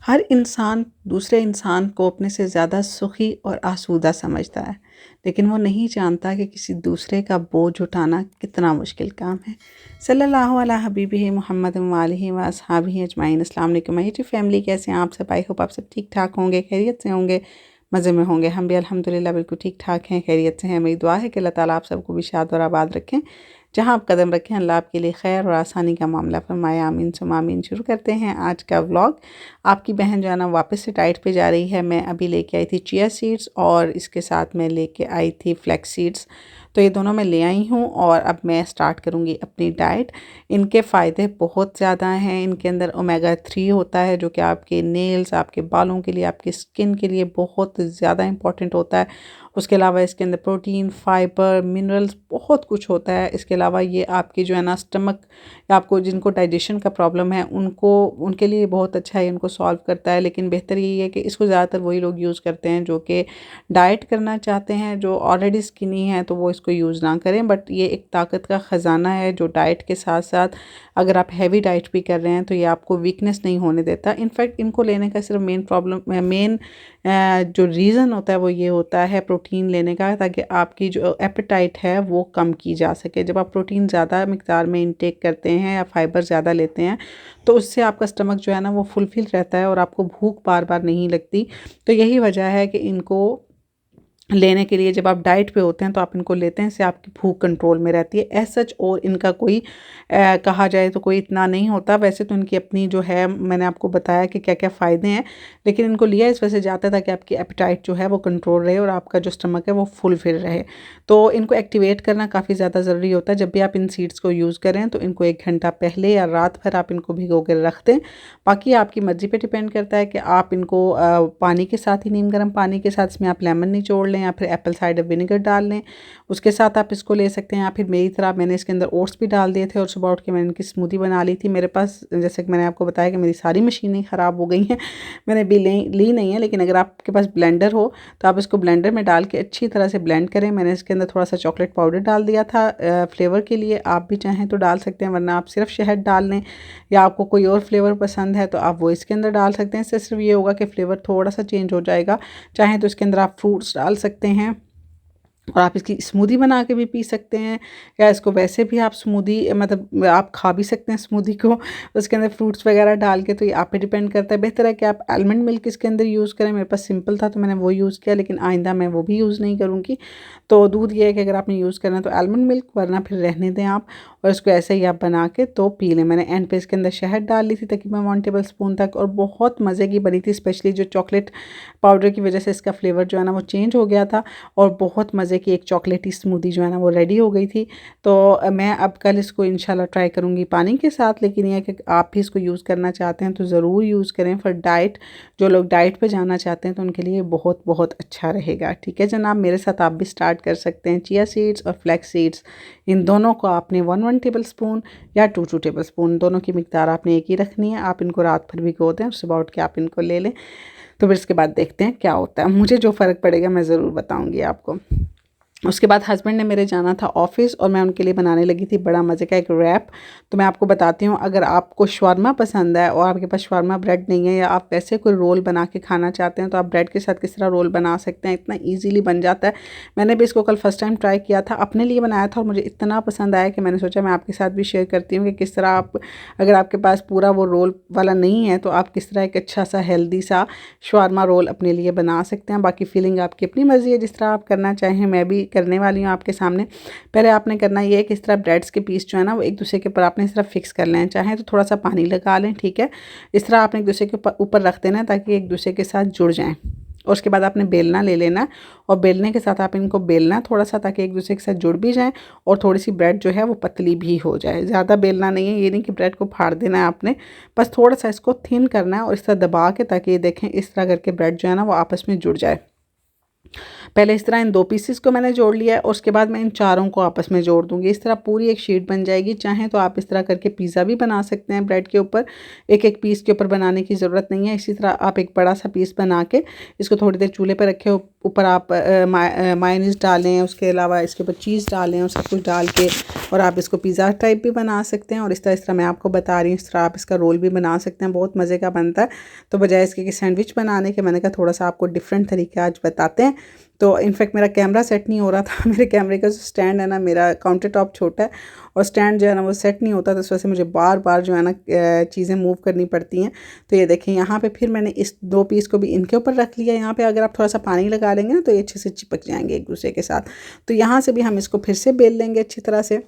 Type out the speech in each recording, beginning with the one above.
हर इंसान दूसरे इंसान को अपने से ज़्यादा सुखी और आसूदा समझता है, लेकिन वो नहीं जानता कि किसी दूसरे का बोझ उठाना कितना मुश्किल काम है। सल्लल्लाहु अला हबीबिही मुहम्मद व आलिहि व अस्हाबिही अजमाइन। अस्सलाम वालेकुम माय फैमिली, कैसे हैं आप सब? आई होप आप सब ठीक ठाक होंगे, खैरियत से होंगे, मज़े में होंगे। हम भी अल्हम्दुलिल्लाह बिल्कुल ठीक ठाक हैं, खैरियत से हैं। मेरी दुआ है कि अल्लाह ताला आप सबको भी शाद और आबाद रखें। जहाँ आप कदम रखें अल्लाह आपके लिए खैर और आसानी का मामला फरमाए, आमीन सुम आमीन। शुरू करते हैं आज का व्लॉग। आपकी बहन जो है ना वापस से डाइट पे जा रही है। मैं अभी लेके आई थी चिया सीड्स और इसके साथ मैं लेके आई थी फ्लैक्स सीड्स। तो ये दोनों मैं ले आई हूँ और अब मैं स्टार्ट करूँगी अपनी डाइट। इनके फ़ायदे बहुत ज़्यादा हैं। इनके अंदर ओमेगा 3 होता है जो कि आपके नेल्स, आपके बालों के लिए, आपकी स्किन के लिए बहुत ज़्यादा इम्पॉर्टेंट होता है। उसके अलावा इसके अंदर प्रोटीन, फाइबर, मिनरल्स बहुत कुछ होता है। इसके अलावा ये आपकी जो है ना स्टमक, आपको जिनको डाइजेशन का प्रॉब्लम है उनके लिए बहुत अच्छा है, इनको सॉल्व करता है। लेकिन बेहतर यही है कि इसको ज़्यादातर वही लोग यूज़ करते हैं जो कि डाइट करना चाहते हैं। जो ऑलरेडी स्किनी है तो वो इसको यूज़ ना करें, बट ये एक ताकत का ख़जाना है जो डाइट के साथ साथ अगर आप हैवी डाइट भी कर रहे हैं तो ये आपको वीकनेस नहीं होने देता। इनफैक्ट इनको लेने का सिर्फ मेन जो रीज़न होता है वो ये होता है प्रोटीन लेने का, ताकि आपकी जो एपेटाइट है वो कम की जा सके। जब आप प्रोटीन ज़्यादा मिक़दार में इंटेक करते हैं या फाइबर ज़्यादा लेते हैं तो उससे आपका स्टमक जो है ना वो फुलफिल रहता है और आपको भूख बार बार नहीं लगती। तो यही वजह है कि इनको लेने के लिए जब आप डाइट पे होते हैं तो आप इनको लेते हैं, इससे आपकी भूख कंट्रोल में रहती है। एज सच और इनका कोई कहा जाए तो कोई इतना नहीं होता। वैसे तो इनकी अपनी जो है, मैंने आपको बताया कि क्या क्या फ़ायदे हैं, लेकिन इनको लिया इस वजह से जाता है ताकि आपकी एपेटाइट जो है वो कंट्रोल रहे और आपका जो स्टमक है वो फुलफिल रहे। तो इनको एक्टिवेट करना काफ़ी ज़्यादा ज़रूरी होता है। जब भी आप इन सीड्स को यूज़ करें तो इनको 1 घंटा पहले या रात भर आप इनको भिगो कर रख दें। बाकी आपकी मर्ज़ी पे डिपेंड करता है कि आप इनको पानी के साथ ही, नीम गर्म पानी के साथ इसमें आप लेमन निचोड़ लें या फिर एप्पल साइडर विनेगर डाल लें, उसके साथ आप इसको ले सकते हैं। या फिर मेरी तरह मैंने इसके अंदर ओट्स भी डाल दिए थे और सुबह उठ के मैंने इनकी स्मूदी बना ली थी। मेरे पास, जैसे कि मैंने आपको बताया कि मेरी सारी मशीनें ख़राब हो गई हैं, मैंने भी ली नहीं है, लेकिन अगर आपके पास ब्लेंडर हो तो आप इसको ब्लेंडर में डाल के अच्छी तरह से ब्लेंड करें। मैंने इसके अंदर थोड़ा सा चॉकलेट पाउडर डाल दिया था फ्लेवर के लिए। आप भी चाहें तो डाल सकते हैं, वरना आप सिर्फ शहद डाल लें, या आपको कोई और फ्लेवर पसंद है तो आप वो इसके अंदर डाल सकते हैं। इससे सिर्फ ये होगा कि फ्लेवर थोड़ा सा चेंज हो जाएगा। चाहें तो इसके अंदर आप फ्रूट्स डाल सकते हैं और आप इसकी स्मूदी बना के भी पी सकते हैं, या इसको वैसे भी आप स्मूदी, मतलब आप खा भी सकते हैं स्मूदी को, उसके अंदर फ्रूट्स वगैरह डाल के। तो ये आप पे डिपेंड करता है। बेहतर है कि आप आलमंड मिल्क इसके अंदर यूज़ करें। मेरे पास सिंपल था तो मैंने वो यूज़ किया, लेकिन आइंदा मैं वो भी यूज़ नहीं करूँगी। तो दूध ये है कि अगर आपने यूज़ करना है तो आलमंड मिल्क, वरना फिर रहने दें आप और इसको ऐसे ही आप बना के तो पी लें। मैंने एंड पे इसके अंदर शहद डाल ली थी तकरीबन 1 टेबल स्पून तक, और बहुत मज़े की बनी थी। स्पेशली जो चॉकलेट पाउडर की वजह से इसका फ्लेवर जो है ना वो चेंज हो गया था और बहुत मज़े की एक चॉकलेटी स्मूदी जो है ना वो रेडी हो गई थी। तो मैं अब कल इसको इंशाल्लाह ट्राई करूँगी पानी के साथ। लेकिन यह कि आप भी इसको यूज़ करना चाहते हैं तो ज़रूर यूज़ करें। फॉर डाइट, जो लोग डाइट पे जाना चाहते हैं तो उनके लिए बहुत बहुत अच्छा रहेगा। ठीक है जनाब, मेरे साथ आप भी स्टार्ट कर सकते हैं। चिया सीड्स और फ्लैक्स सीड्स, इन दोनों को आपने 1 टेबल स्पून या 2 टेबल स्पून, दोनों की मिकदार आपने एक ही रखनी है। आप इनको रात भर भिगो दें और सुबह उठ के आप इनको ले लें। तो फिर इसके बाद देखते हैं क्या होता है। मुझे जो फ़र्क पड़ेगा मैं ज़रूर बताऊंगी आपको। उसके बाद हस्बैंड ने मेरे जाना था ऑफ़िस और मैं उनके लिए बनाने लगी थी बड़ा मज़े का एक रैप। तो मैं आपको बताती हूँ, अगर आपको शवारमा पसंद है और आपके पास शवारमा ब्रेड नहीं है, या आप वैसे कोई रोल बना के खाना चाहते हैं, तो आप ब्रेड के साथ किस तरह रोल बना सकते हैं। इतना ईजीली बन जाता है। मैंने भी इसको कल फर्स्ट टाइम ट्राई किया था, अपने लिए बनाया था और मुझे इतना पसंद आया कि मैंने सोचा मैं आपके साथ भी शेयर करती हूँ कि किस तरह आप, अगर आपके पास पूरा वो रोल वाला नहीं है तो आप किस तरह एक अच्छा सा हेल्दी सा शवारमा रोल अपने लिए बना सकते हैं। बाकी फीलिंग आपकी अपनी मर्ज़ी है, जिस तरह आप करना चाहें। मैं भी करने वाली हूँ आपके सामने। पहले आपने करना ये है कि इस तरह ब्रेड्स के पीस जो है ना वो एक दूसरे के ऊपर आपने इस तरह फिक्स कर लें। चाहें तो थोड़ा सा पानी लगा लें, ठीक है। इस तरह आपने एक दूसरे के ऊपर रख देना है ताकि एक दूसरे के साथ जुड़ जाएं। और उसके बाद आपने बेलना ले लेना और बेलने के साथ आप इनको बेलना थोड़ा सा, ताकि एक दूसरे के साथ जुड़ भी जाएं और थोड़ी सी ब्रेड जो है वो पतली भी हो जाए। ज़्यादा बेलना नहीं है, ये नहीं कि ब्रेड को फाड़ देना है आपने, बस थोड़ा सा इसको थिन करना है और इस तरह दबा के, ताकि ये देखें इस तरह करके ब्रेड जो है ना वो आपस में जुड़ जाए। पहले इस तरह इन 2 पीसेस को मैंने जोड़ लिया है और उसके बाद मैं इन चारों को आपस में जोड़ दूंगी। इस तरह पूरी एक शीट बन जाएगी। चाहें तो आप इस तरह करके पिज़्ज़ा भी बना सकते हैं ब्रेड के ऊपर, एक एक पीस के ऊपर बनाने की ज़रूरत नहीं है। इसी तरह आप एक बड़ा सा पीस बना के इसको थोड़ी देर चूल्हे पर रखे ऊपर आप मायोनीज़ डालें, उसके अलावा इसके ऊपर चीज़ डालें और सब कुछ डाल के, और आप इसको पिज़्ज़ा टाइप भी बना सकते हैं। और इस तरह मैं आपको बता रही हूँ, इस तरह आप इसका रोल भी बना सकते हैं, बहुत मज़े का बनता है। तो बजाय इसके कि सैंडविच बनाने के, मैंने कहा थोड़ा सा आपको डिफरेंट तरीका आज बताते हैं। तो इनफैक्ट मेरा कैमरा सेट नहीं हो रहा था मेरे कैमरे का जो स्टैंड है ना, मेरा काउंटर टॉप छोटा है और स्टैंड जो है ना वो सेट नहीं होता, तो इस वजह से मुझे बार बार जो है ना चीज़ें मूव करनी पड़ती हैं। तो ये देखें, यहाँ पे फिर मैंने इस 2 पीस को भी इनके ऊपर रख लिया। यहाँ पे अगर आप थोड़ा सा पानी लगा लेंगे ना तो ये अच्छे से चिपक जाएंगे एक दूसरे के साथ। तो यहाँ से भी हम इसको फिर से बेल लेंगे अच्छी तरह से,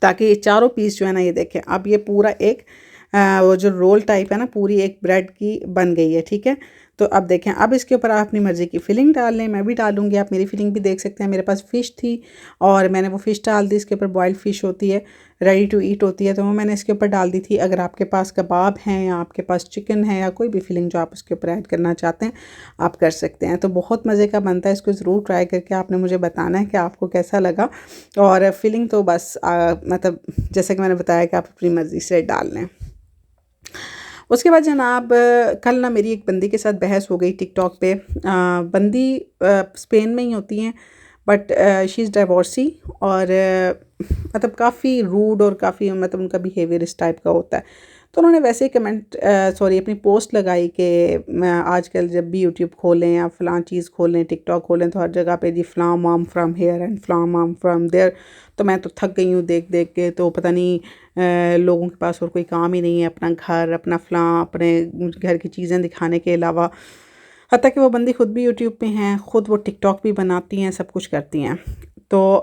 ताकि ये चारों पीस जो है ना, ये देखें अब ये पूरा एक वो जो रोल टाइप है ना, पूरी एक ब्रेड की बन गई है। ठीक है, तो अब देखें, अब इसके ऊपर आप अपनी मर्ज़ी की फिलिंग डाल लें। मैं भी डालूंगी, आप मेरी फिलिंग भी देख सकते हैं। मेरे पास फ़िश थी और मैंने वो फ़िश डाल दी। इसके ऊपर बॉइल्ड फ़िश होती है, रेडी टू ईट होती है, तो वो मैंने इसके ऊपर डाल दी थी। अगर आपके पास कबाब हैं या आपके पास चिकन है या कोई भी फिलिंग जो आप उसके ऊपर ऐड करना चाहते हैं, आप कर सकते हैं। तो बहुत मज़े का बनता है, इसको ज़रूर ट्राई करके आपने मुझे बताना है कि आपको कैसा लगा। और फिलिंग तो बस मतलब जैसे कि मैंने बताया कि आप अपनी मर्ज़ी से डाल लें। उसके बाद जनाब, कल ना मेरी एक बंदी के साथ बहस हो गई टिकटॉक पे। बंदी स्पेन में ही होती हैं, बट शी इज़ डाइवोर्सी, और मतलब काफ़ी रूड और काफ़ी मतलब उनका बिहेवियर इस टाइप का होता है। तो उन्होंने वैसे ही कमेंट सॉरी अपनी पोस्ट लगाई कि आजकल जब भी यूट्यूब खोलें या फ़लाँ चीज़ खोलें, टिकटॉक खोलें, तो हर जगह पे जी फ़लाँ माम फ्रॉम हेयर एंड फ़लाँ माम फ्रॉम देयर। तो मैं तो थक गई हूँ देख देख के, तो पता नहीं लोगों के पास और कोई काम ही नहीं है, अपना घर, अपना फ़लाँ, अपने घर की चीज़ें दिखाने के अलावा। हत्ता कि वो बंदी खुद भी यूट्यूब पे हैं, खुद वो टिकटॉक भी बनाती हैं, सब कुछ करती हैं। तो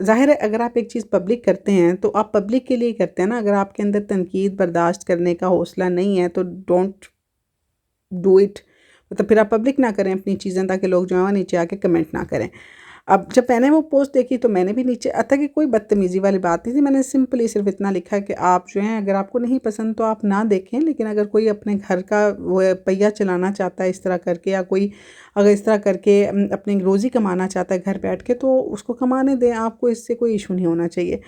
ज़ाहिर है, अगर आप एक चीज़ पब्लिक करते हैं तो आप पब्लिक के लिए करते हैं ना। अगर आपके अंदर तनकीद बर्दाश्त करने का हौसला नहीं है तो डोंट डू इट, मतलब फिर आप पब्लिक ना करें अपनी चीज़ें, ताकि लोग जो है नीचे आके कमेंट ना करें। अब जब मैंने वो पोस्ट देखी तो मैंने भी नीचे, अतः कि कोई बदतमीज़ी वाली बात नहीं थी, मैंने सिंपली सिर्फ इतना लिखा है कि आप जो हैं, अगर आपको नहीं पसंद तो आप ना देखें, लेकिन अगर कोई अपने घर का वो पहिया चलाना चाहता है इस तरह करके, या कोई अगर इस तरह करके अपनी रोज़ी कमाना चाहता है घर बैठ के, तो उसको कमाने दें, आपको इससे कोई इशू नहीं होना चाहिए।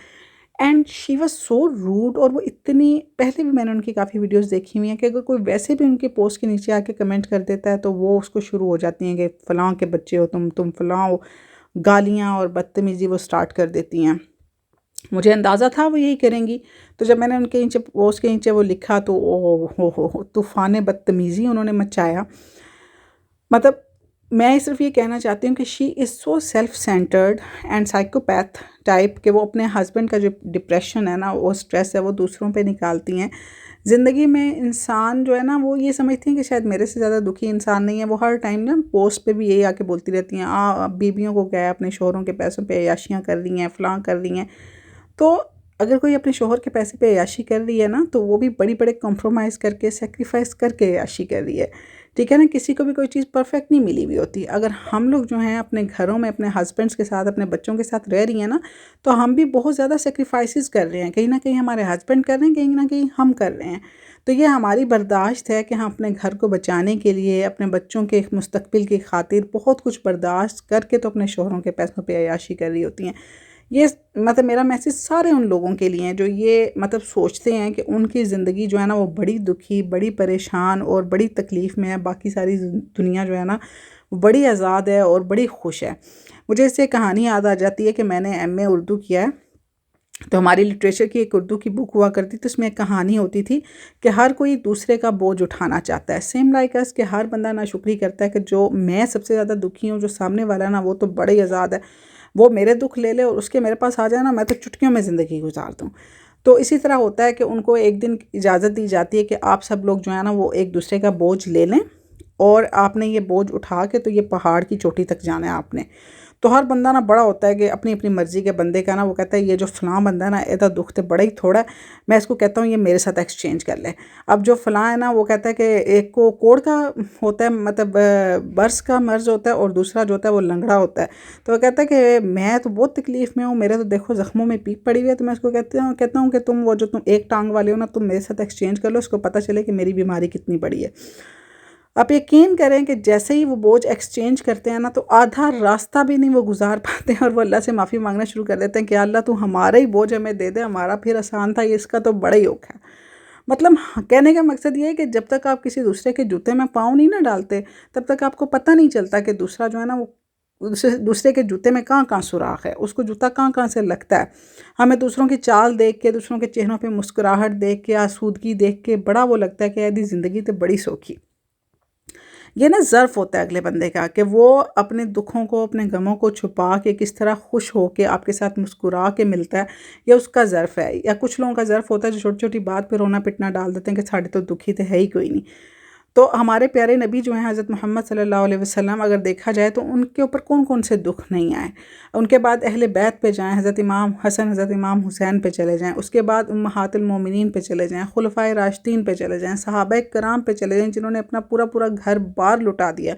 And she was so rude. और वो इतनी, पहले भी मैंने उनकी काफ़ी वीडियोस देखी हुई हैं कि अगर कोई वैसे भी उनके पोस्ट के नीचे आके कमेंट कर देता है तो वो उसको शुरू हो जाती हैं कि फ़लाँ के बच्चे हो तुम फ़लाँ हो, गालियाँ और बदतमीज़ी वो स्टार्ट कर देती हैं। मुझे अंदाज़ा था वो यही करेंगी। तो जब मैंने उनके नीचे पोस्ट के नीचे वो लिखा तो ओ हो तूफ़ान बदतमीज़ी उन्होंने मचाया। मतलब मैं सिर्फ ये कहना चाहती हूँ कि she is so self centred and psychopath type, कि वो अपने हस्बैंड का जो डिप्रेशन है ना, वो स्ट्रेस है, वो दूसरों पे निकालती हैं। ज़िंदगी में इंसान जो है ना, वो ये समझती हैं कि शायद मेरे से ज़्यादा दुखी इंसान नहीं है। वो हर टाइम ना पोस्ट पे भी यही आके बोलती रहती हैं, बीवियों को क्या है, अपने शोहरों के पैसों पे अय्याशियाँ कर रही हैं, फ़लाँ कर रही हैं। तो अगर कोई अपने शोहर के पैसे पे अय्याशी कर रही है ना, तो वो भी बड़े-बड़े कॉम्प्रोमाइज़ करके, सैक्रिफ़ाइस करके अय्याशी कर रही है। ठीक है ना? किसी को भी कोई चीज़ परफ़ेक्ट नहीं मिली हुई होती। अगर हम लोग जो हैं अपने घरों में अपने हस्बैंड्स के साथ, अपने बच्चों के साथ रह रही हैं ना, तो हम भी बहुत ज़्यादा सैक्रिफ़ाइसेस कर रहे हैं। कहीं न कहीं हमारे हस्बैंड कर रहे हैं, कहीं न कहीं हम कर रहे हैं। तो ये हमारी बर्दाश्त है कि हम अपने घर को बचाने के लिए, अपने बच्चों के मुस्तक़बिल की ख़ातिर बहुत कुछ बर्दाश्त करके तो अपने शोहरों के पैसों पे अय्याशी कर रही होती हैं। ये मतलब मेरा मैसेज सारे उन लोगों के लिए हैं जो ये मतलब सोचते हैं कि उनकी ज़िंदगी जो है ना वो बड़ी दुखी, बड़ी परेशान और बड़ी तकलीफ़ में है, बाकी सारी दुनिया जो है ना वो बड़ी आज़ाद है और बड़ी खुश है। मुझे इससे कहानी याद आ जाती है कि मैंने एमए उर्दू किया है, तो हमारी लिटरेचर की एक उर्दू की बुक हुआ करती थी, उसमें एक कहानी होती थी कि हर कोई दूसरे का बोझ उठाना चाहता है। सेम लाइक अस, कि हर बंदा नाशुक्री करता है कि जो मैं सबसे ज़्यादा दुखी हूँ, जो सामने वाला है ना वो तो बड़ा ही आज़ाद है, वो मेरे दुख ले ले और उसके मेरे पास आ जाए ना, मैं तो चुटकियों में ज़िंदगी गुजार दूँ। तो इसी तरह होता है कि उनको एक दिन इजाज़त दी जाती है कि आप सब लोग जो है ना वो एक दूसरे का बोझ ले लें, और आपने ये बोझ उठा के तो ये पहाड़ की चोटी तक जाना है आपने। तो हर बंदा ना बड़ा होता है कि अपनी अपनी मर्ज़ी के बंदे का ना वो कहता है ये जो फ़लाँ बंदा है ना ਇਹਦਾ दुख तो बड़ा ही थोड़ा है, मैं इसको कहता हूँ ये मेरे साथ एक्सचेंज कर ले। अब जो फ़लाँ है ना वो कहता है कि एक को कोढ़ का होता है, मतलब बर्स का मर्ज़ होता है, और दूसरा जो होता है वो लंगड़ा होता है। तो वो कहता है कि मैं तो बहुत तकलीफ़ में हूँ, मेरे तो देखो ज़ख्मों में पीक पड़ी हुई है। तो मैं उसको कहता हूँ कि तुम वो जो तुम एक टांग वाले हो ना, तुम मेरे साथ एक्सचेंज कर लो, इसको पता चले कि मेरी बीमारी कितनी बड़ी है। आप यकीन करें कि जैसे ही वो बोझ एक्सचेंज करते हैं ना, तो आधा रास्ता भी नहीं वो गुजार पाते हैं, और वो अल्लाह से माफ़ी मांगना शुरू कर देते हैं कि अल्लाह तू हमारा ही बोझ हमें दे दे, हमारा फिर आसान था, ये इसका तो बड़ा ही औखा है। मतलब कहने का मकसद ये है कि जब तक आप किसी दूसरे के जूते में पाँव नहीं ना डालते, तब तक आपको पता नहीं चलता कि दूसरा जो है ना वो दूसरे के जूते में कहाँ कहाँ सुराख है, उसको जूता कहाँ कहाँ से लगता है। हमें दूसरों की चाल देख के, दूसरों के चेहरों पे मुस्कुराहट देख के, आसूदगी देख के बड़ा वो लगता है कि यदि ज़िंदगी तो बड़ी सौखी। ये ना ज़र्फ़ होता है अगले बंदे का कि वो अपने दुखों को, अपने गमों को छुपा के किस तरह खुश हो के आपके साथ मुस्कुरा के मिलता है, ये उसका ज़र्फ़ है। या कुछ लोगों का ज़र्फ़ होता है जो छोटी छोटी बात पे रोना पिटना डाल देते हैं कि साढ़े तो दुखी तो है ही कोई नहीं। तो हमारे प्यारे नबी जो हैं हज़रत मोहम्मद सल्लल्लाहु अलैहि वसल्लम, अगर देखा जाए तो उनके ऊपर कौन कौन से दुख नहीं आए। उनके बाद अहले बैत पे जाएँ, हज़रत इमाम हसन, हज़रत इमाम हुसैन पे चले जाएँ, उसके बाद उम्महातुल मोमिनीन पे चले जाएँ, खुलफ़ाए राशिदीन पे चले जाएँ, सहाबाए कराम पे चले जाएँ जिन्होंने अपना पूरा पूरा घर बार लुटा दिया।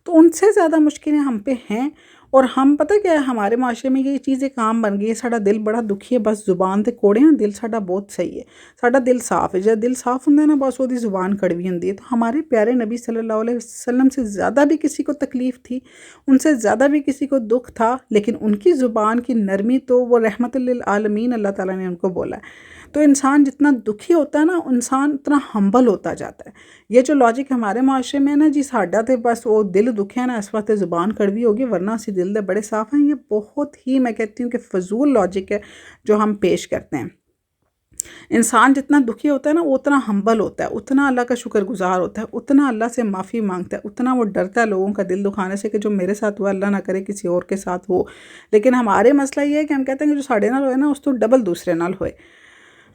तो उनसे ज़्यादा मुश्किलें हम पे हैं। और हम पता क्या है, हमारे माशरे में ये चीज़ एक आम बन गई है, साडा दिल बड़ा दुखी है, बस जुबान ते कोड़े हैं, दिल साडा बहुत सही है, साडा दिल साफ़ है। जब दिल साफ़ होंदा है ना, बस ओदी ज़ुबान कड़वी होंदी है। तो हमारे प्यारे नबी सल्लल्लाहु अलैहि वसल्लम से ज़्यादा भी किसी को तकलीफ़ थी, उनसे ज़्यादा भी किसी को दुख था, लेकिन उनकी ज़ुबान की नरमी तो वो रहमतुल लिल आलमीन अल्लाह ताला ने उनको बोला है। तो इंसान जितना दुखी होता है ना, इंसान उतना हम्बल होता जाता है। ये जो लॉजिक हमारे माशरे में है ना जी, साडा तो बस वो दिल दुखिया ना इस वास्ते ज़ुबान कड़वी होगी, वरना असी दिल दे बड़े साफ़ हैं, ये बहुत ही मैं कहती हूँ कि फ़जूल लॉजिक है जो हम पेश करते हैं। इंसान जितना दुखी होता है ना, वो उतना हम्बल होता है, उतना अल्लाह का शुक्रगुज़ार होता है, उतना अल्लाह से माफ़ी मांगता है, उतना वो डरता है लोगों का दिल दुखाने से कि जो मेरे साथ हुआ अल्लाह ना करे किसी और के साथ हो। लेकिन हमारे मसला ये है कि हम कहते हैं कि जो साढ़े नाल होए ना, उस तो डबल दूसरे नाल होए।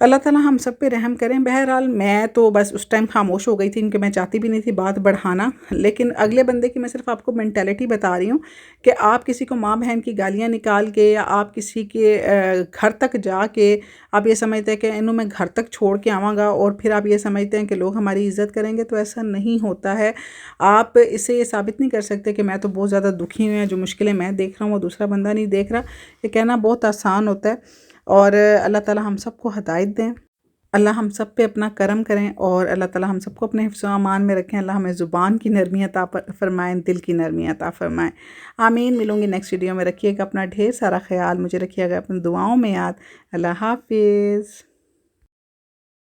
अल्लाह ताला हम सब पे रहम करें। बहरहाल मैं तो बस उस टाइम खामोश हो गई थी क्योंकि मैं चाहती भी नहीं थी बात बढ़ाना, लेकिन अगले बंदे की मैं सिर्फ आपको मेंटालिटी बता रही हूँ कि आप किसी को माँ बहन की गालियाँ निकाल के, या आप किसी के घर तक जाके आप ये समझते हैं कि इन्हों मैं घर तक छोड़ के आवाँगा और फिर आप ये समझते हैं कि लोग हमारी इज़्ज़त करेंगे, तो ऐसा नहीं होता है। आप इससे ये साबित नहीं कर सकते कि मैं तो बहुत ज़्यादा दुखी हूँ, या जो मुश्किलें मैं देख रहा हूँ वो दूसरा बंदा नहीं देख रहा। ये कहना बहुत आसान होता है। और अल्लाह ताला हम सबको हिदायत दें, अल्लाह हम सब पे अपना करम करें, और अल्लाह ताला हम सबको अपने हिफ्ज़ व अमान में रखें। अल्लाह हमें ज़ुबान की नरमी अता फ़रमाएँ, दिल की नरमी अता फ़रमाएँ। आमीन। मिलूँगी नेक्स्ट वीडियो में। रखिएगा अपना ढेर सारा ख़्याल, मुझे रखिएगा अपनी दुआओं में याद। अल्लाह हाफ़िज़।